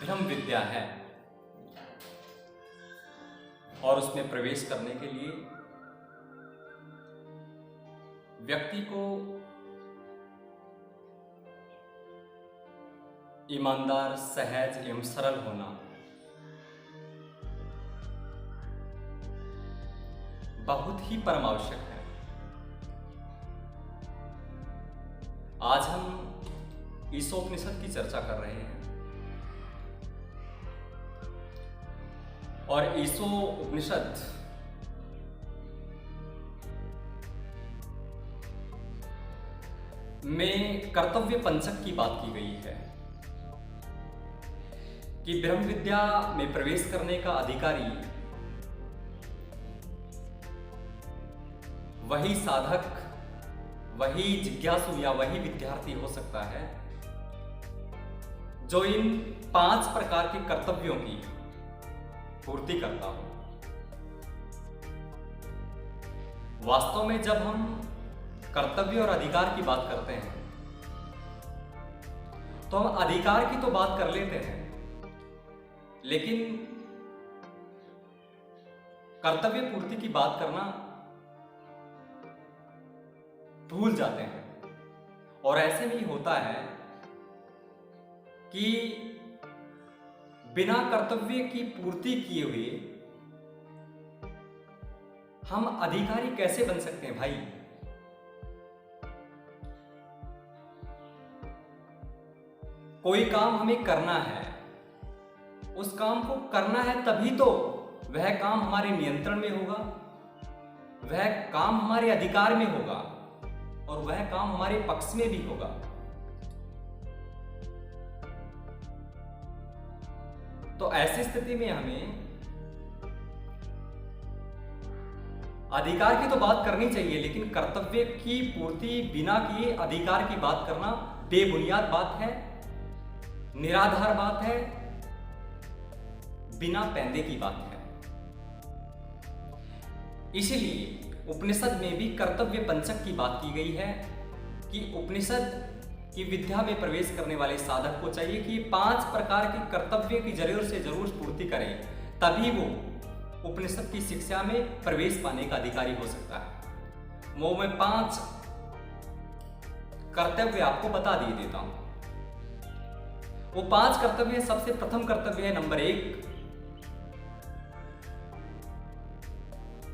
ब्रह्म विद्या है और उसमें प्रवेश करने के लिए व्यक्ति को ईमानदार, सहज एवं सरल होना बहुत ही परम आवश्यक है। आज हम ईशोपनिषद की चर्चा कर रहे हैं और ईशोपनिषद में कर्तव्य पंचक की बात की गई है कि ब्रह्म विद्या में प्रवेश करने का अधिकारी वही साधक, वही जिज्ञासु या वही विद्यार्थी हो सकता है जो इन 5 प्रकार के कर्तव्यों की पूर्ति करता हो। वास्तव में जब हम कर्तव्य और अधिकार की बात करते हैं तो हम अधिकार की तो बात कर लेते हैं, लेकिन कर्तव्य पूर्ति की बात करना भूल जाते हैं। और ऐसे में ही होता है कि बिना कर्तव्य की पूर्ति किए हुए हम अधिकारी कैसे बन सकते हैं भाई? कोई काम हमें करना है, उस काम को करना है तभी तो वह काम हमारे नियंत्रण में होगा, वह काम हमारे अधिकार में होगा और वह काम हमारे पक्ष में भी होगा। तो ऐसी स्थिति में हमें अधिकार की तो बात करनी चाहिए, लेकिन कर्तव्य की पूर्ति बिना किए अधिकार की बात करना बेबुनियाद बात है, निराधार बात है, बिना पैंदे की बात है। इसलिए उपनिषद में भी कर्तव्य पंचक की बात की गई है कि उपनिषद की विद्या में प्रवेश करने वाले साधक को चाहिए कि 5 प्रकार के कर्तव्य की जरूर से जरूर पूर्ति करें, तभी वो उपनिषद की शिक्षा में प्रवेश पाने का अधिकारी हो सकता है। वो मैं 5 कर्तव्य आपको बता दिए देता हूं। वो 5 कर्तव्य, सबसे प्रथम कर्तव्य है नंबर 1,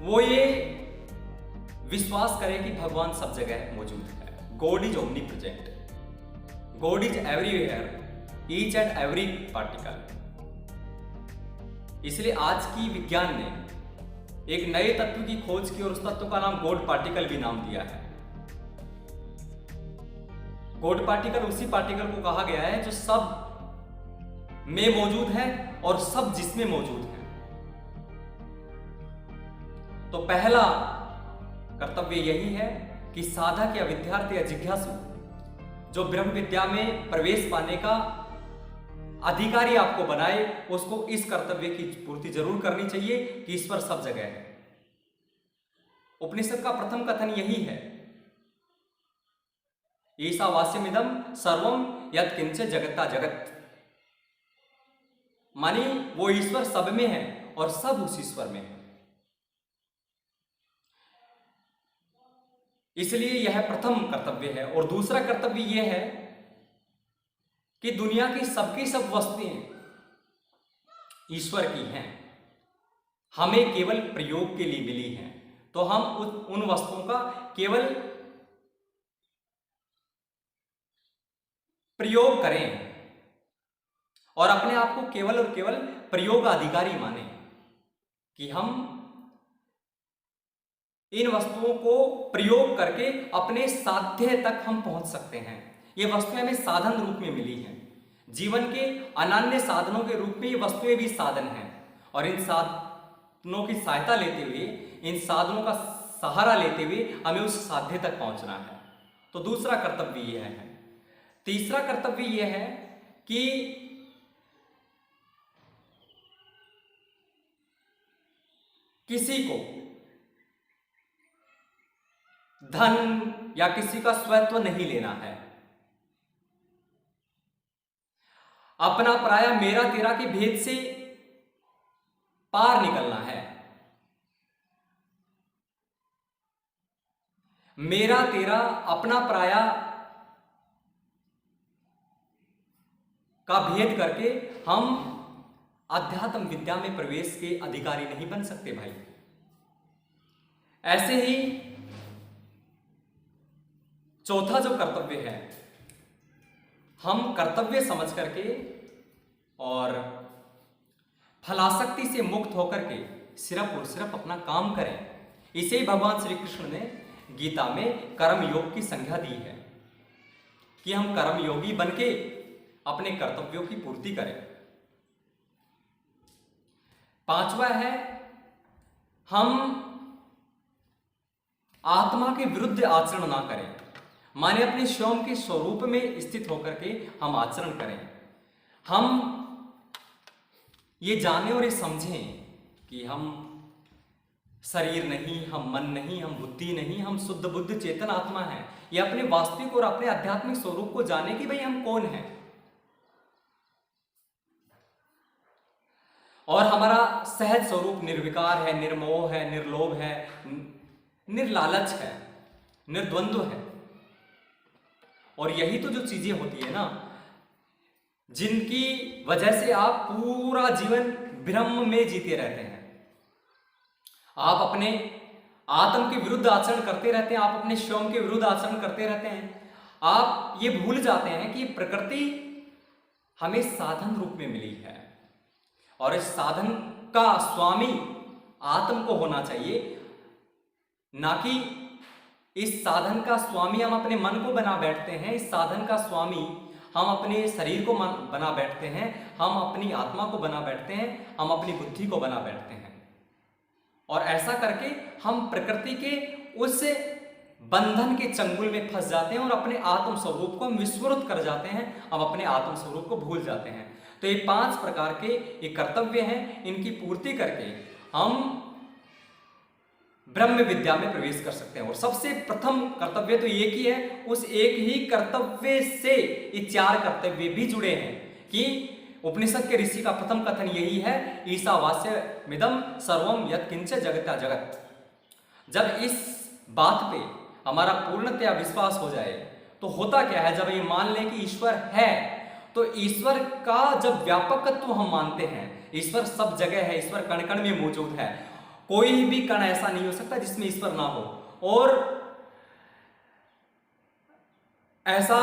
वो ये विश्वास करें कि भगवान सब जगह मौजूद है। God is omni present, God is everywhere, each and every particle. इसलिए आज की विज्ञान ने एक नए तत्व की खोज की और उस तत्व का नाम गॉड पार्टिकल भी नाम दिया है। गॉड पार्टिकल उसी पार्टिकल को कहा गया है जो सब में मौजूद है और सब जिसमें मौजूद है। तो पहला कर्तव्य यही है कि साधक या विद्यार्थी या जिज्ञासु जो ब्रह्म विद्या में प्रवेश पाने का अधिकारी आपको बनाए, उसको इस कर्तव्य की पूर्ति जरूर करनी चाहिए कि ईश्वर सब जगह है। उपनिषद का प्रथम कथन यही है, ईशावास्यमिदं सर्वम यत् किंचित् जगता जगत। मानी वो ईश्वर सब में है और सब उस ईश्वर में है। इसलिए यह प्रथम कर्तव्य है। और दूसरा कर्तव्य यह है कि दुनिया की सबकी सब वस्तुएं ईश्वर की हैं, हमें केवल प्रयोग के लिए मिली हैं, तो हम उन वस्तुओं का केवल प्रयोग करें और अपने आप को केवल और केवल प्रयोग अधिकारी माने कि हम इन वस्तुओं को प्रयोग करके अपने साध्य तक हम पहुंच सकते हैं। ये वस्तुएं हमें साधन रूप में मिली हैं, जीवन के अनन्य साधनों के रूप में ये वस्तुएं भी साधन हैं और इन साधनों की सहायता लेते हुए, इन साधनों का सहारा लेते हुए हमें उस साध्य तक पहुंचना है। तो दूसरा कर्तव्य यह है। तीसरा कर्तव्य यह है कि किसी को धन या किसी का स्वत्व नहीं लेना है। अपना पराया मेरा तेरा के भेद से पार निकलना है। मेरा तेरा अपना पराया का भेद करके हम अध्यात्म विद्या में प्रवेश के अधिकारी नहीं बन सकते भाई। ऐसे ही चौथा जो कर्तव्य है, हम कर्तव्य समझ करके और फलासक्ति से मुक्त होकर के सिर्फ और सिर्फ अपना काम करें। इसे ही भगवान श्री कृष्ण ने गीता में कर्म योग की संज्ञा दी है कि हम कर्म योगी बनके अपने कर्तव्यों की पूर्ति करें। पांचवा है, हम आत्मा के विरुद्ध आचरण ना करें, माने अपने स्वयं के स्वरूप में स्थित होकर के हम आचरण करें। हम ये जाने और ये समझें कि हम शरीर नहीं, हम मन नहीं, हम बुद्धि नहीं, हम शुद्ध बुद्ध चेतन आत्मा है। ये अपने वास्तविक और अपने आध्यात्मिक स्वरूप को जाने कि भाई हम कौन हैं और हमारा सहज स्वरूप निर्विकार है, निर्मोह है, निर्लोभ है, निर्लालच है, निर्द्वंद्व है। और यही तो जो चीजें होती है ना, जिनकी वजह से आप पूरा जीवन भ्रम में जीते रहते हैं। आप अपने आत्म के विरुद्ध आचरण करते रहते हैं, आप अपने स्वयं के विरुद्ध आचरण करते रहते हैं। आप ये भूल जाते हैं कि प्रकृति हमें साधन रूप में मिली है और इस साधन का स्वामी आत्म को होना चाहिए, ना कि इस साधन का स्वामी हम अपने मन को बना बैठते हैं। इस साधन का स्वामी हम अपने शरीर को बना बैठते हैं, हम अपनी आत्मा को बना बैठते हैं, हम अपनी बुद्धि को बना बैठते हैं। और ऐसा करके हम प्रकृति के उस बंधन के चंगुल में फंस जाते हैं और अपने आत्म स्वरूप को हम विस्मृत कर जाते हैं, हम अपने आत्म स्वरूप को भूल जाते हैं। तो ये 5 प्रकार के ये कर्तव्य हैं, इनकी पूर्ति करके हम ब्रह्म विद्या में प्रवेश कर सकते हैं। और सबसे प्रथम कर्तव्य तो एक ही है, उस एक ही कर्तव्य से ये 4 कर्तव्य भी जुड़े हैं कि उपनिषद के ऋषि का प्रथम कथन यही है, ईशावास्य मिदम सर्वम यत्किंच जगता जगत। जब इस बात पे हमारा पूर्णतया विश्वास हो जाए तो होता क्या है, जब ये मान लें कि ईश्वर है तो ईश्वर का जब व्यापकत्व हम मानते हैं, ईश्वर सब जगह है, ईश्वर कण कण में मौजूद है, कोई भी कण ऐसा नहीं हो सकता जिसमें ईश्वर ना हो। और ऐसा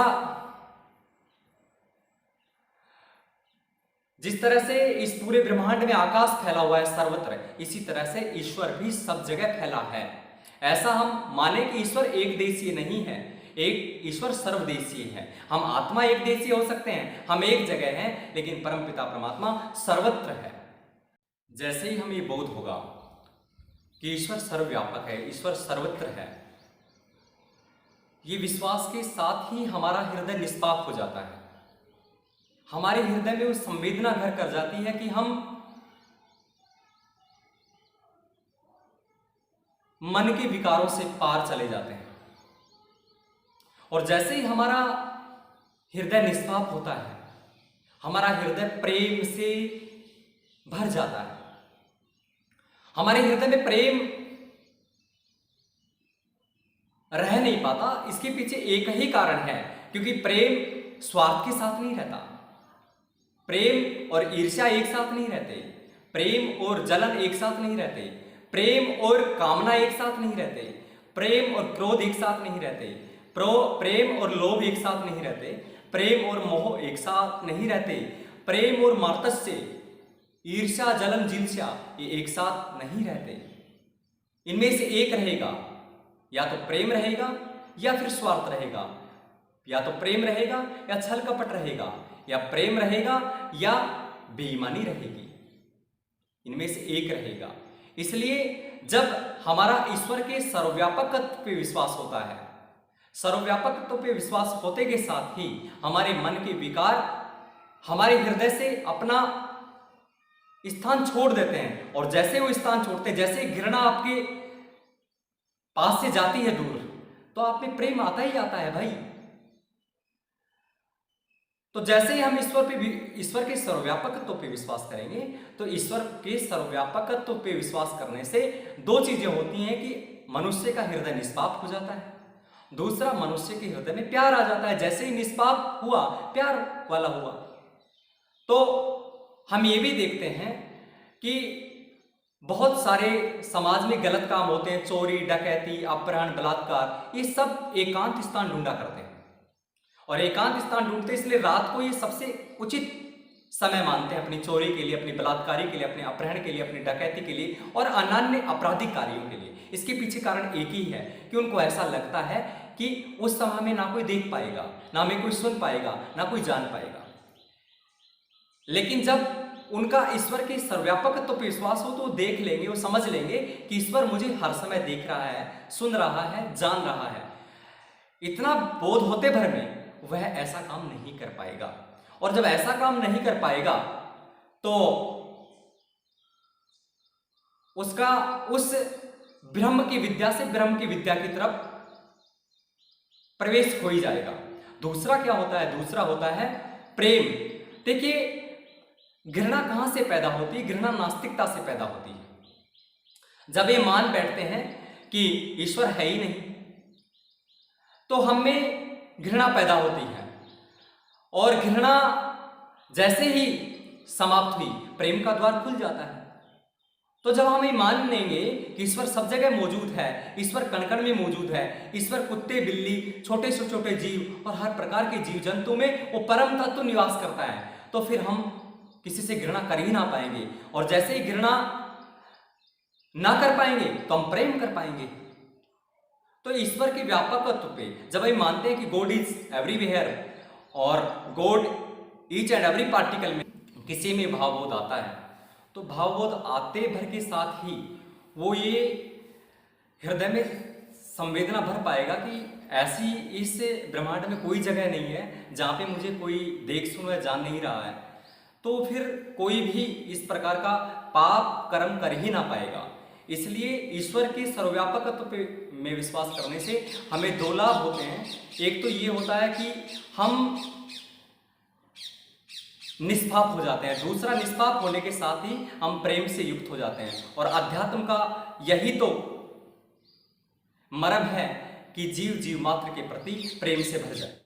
जिस तरह से इस पूरे ब्रह्मांड में आकाश फैला हुआ है सर्वत्र, इसी तरह से ईश्वर भी सब जगह फैला है। ऐसा हम माने कि ईश्वर एक देशीय नहीं है, एक ईश्वर सर्वदेशीय है। हम आत्मा एक देशीय हो सकते हैं, हम एक जगह हैं, लेकिन परमपिता परमात्मा सर्वत्र है। जैसे ही हम ये बोध होगा कि ईश्वर सर्वव्यापक है, ईश्वर सर्वत्र है, ये विश्वास के साथ ही हमारा हृदय निष्पाप हो जाता है। हमारे हृदय में वो संवेदना घर कर जाती है कि हम मन के विकारों से पार चले जाते हैं। और जैसे ही हमारा हृदय निष्पाप होता है, हमारा हृदय प्रेम से भर जाता है। हमारे हृदय में प्रेम रह नहीं पाता, इसके पीछे एक ही कारण है, क्योंकि प्रेम स्वार्थ के साथ नहीं रहता। प्रेम और ईर्ष्या एक साथ नहीं रहते, प्रेम और जलन एक साथ नहीं रहते, प्रेम और कामना एक साथ नहीं रहते, प्रेम और क्रोध एक साथ नहीं रहते, प्रेम और लोभ एक साथ नहीं रहते, प्रेम और मोह एक साथ नहीं रहते, प्रेम और मार्तस्य, ईर्ष्या जलन जिल्ष्या ये एक साथ नहीं रहते। इनमें से एक रहेगा, या तो प्रेम रहेगा या फिर स्वार्थ रहेगा, या तो प्रेम रहेगा या छल कपट रहेगा, या प्रेम रहेगा या बेईमानी रहेगी। इनमें से एक रहेगा। इसलिए जब हमारा ईश्वर के सर्वव्यापकत्व पे विश्वास होता है, सर्वव्यापकत्व पे विश्वास होते के साथ ही हमारे मन के विकार हमारे हृदय से अपना स्थान छोड़ देते हैं। और जैसे वो स्थान छोड़ते हैं, जैसे घृणा आपके पास से जाती है दूर, तो आप में प्रेम आता ही आता है भाई। तो जैसे ही हम ईश्वर के सर्वव्यापकत्व पे विश्वास करेंगे, तो ईश्वर के सर्वव्यापकत्व पे विश्वास करने से दो चीजें होती हैं कि मनुष्य का हृदय निष्पाप हो जाता है, दूसरा मनुष्य के हृदय में प्यार आ जाता है। जैसे ही निष्पाप हुआ, प्यार वाला हुआ। तो हम ये भी देखते हैं कि बहुत सारे समाज में गलत काम होते हैं, चोरी, डकैती, अपहरण, बलात्कार, ये सब एकांत स्थान ढूंढा करते हैं। और एकांत स्थान ढूंढते इसलिए रात को ये सबसे उचित समय मानते हैं अपनी चोरी के लिए, अपनी बलात्कारी के लिए, अपने अपहरण के लिए, अपनी डकैती के लिए और अन्य आपराधिक कार्यों के लिए। इसके पीछे कारण एक ही है कि उनको ऐसा लगता है कि उस समय में ना कोई देख पाएगा, ना में कोई सुन पाएगा, ना कोई जान पाएगा। लेकिन जब उनका ईश्वर के सर्वव्यापकत्व पर विश्वास हो तो वो देख लेंगे, वो समझ लेंगे कि ईश्वर मुझे हर समय देख रहा है, सुन रहा है, जान रहा है। इतना बोध होते भर में वह ऐसा काम नहीं कर पाएगा। और जब ऐसा काम नहीं कर पाएगा तो उसका उस ब्रह्म की विद्या से ब्रह्म की विद्या की तरफ प्रवेश हो ही जाएगा। दूसरा क्या होता है? दूसरा होता है प्रेम। देखिए, घृणा कहां से पैदा होती है? घृणा नास्तिकता से पैदा होती है। जब ये मान बैठते हैं कि ईश्वर है ही नहीं, तो हम में घृणा पैदा होती है। और घृणा जैसे ही समाप्त हुई, प्रेम का द्वार खुल जाता है। तो जब हम ये मान लेंगे कि ईश्वर सब जगह मौजूद है, ईश्वर कण-कण में मौजूद है, ईश्वर कुत्ते, बिल्ली, छोटे से छोटे जीव और हर प्रकार के जीव जंतु में वो परम तत्व निवास करता है, तो फिर हम किसी से घृणा कर ही ना पाएंगे। और जैसे ही घृणा ना कर पाएंगे तो हम प्रेम कर पाएंगे। तो ईश्वर के व्यापकत्व पे जब हम मानते हैं कि गॉड इज एवरीवेयर और God each and every particle में किसी में भावबोध आता है, तो भावबोध आते भर के साथ ही वो ये हृदय में संवेदना भर पाएगा कि ऐसी इस ब्रह्मांड में कोई जगह नहीं है जहाँ पे मुझे कोई देख सुन या जान नहीं रहा है। तो फिर कोई भी इस प्रकार का पाप कर्म कर ही ना पाएगा। इसलिए ईश्वर के सर्वव्यापकत्व पे में विश्वास करने से हमें दो लाभ होते हैं। एक तो ये होता है कि हम निष्पाप हो जाते हैं, दूसरा निष्पाप होने के साथ ही हम प्रेम से युक्त हो जाते हैं। और अध्यात्म का यही तो मर्म है कि जीव जीव मात्र के प्रति प्रेम से भर जाए।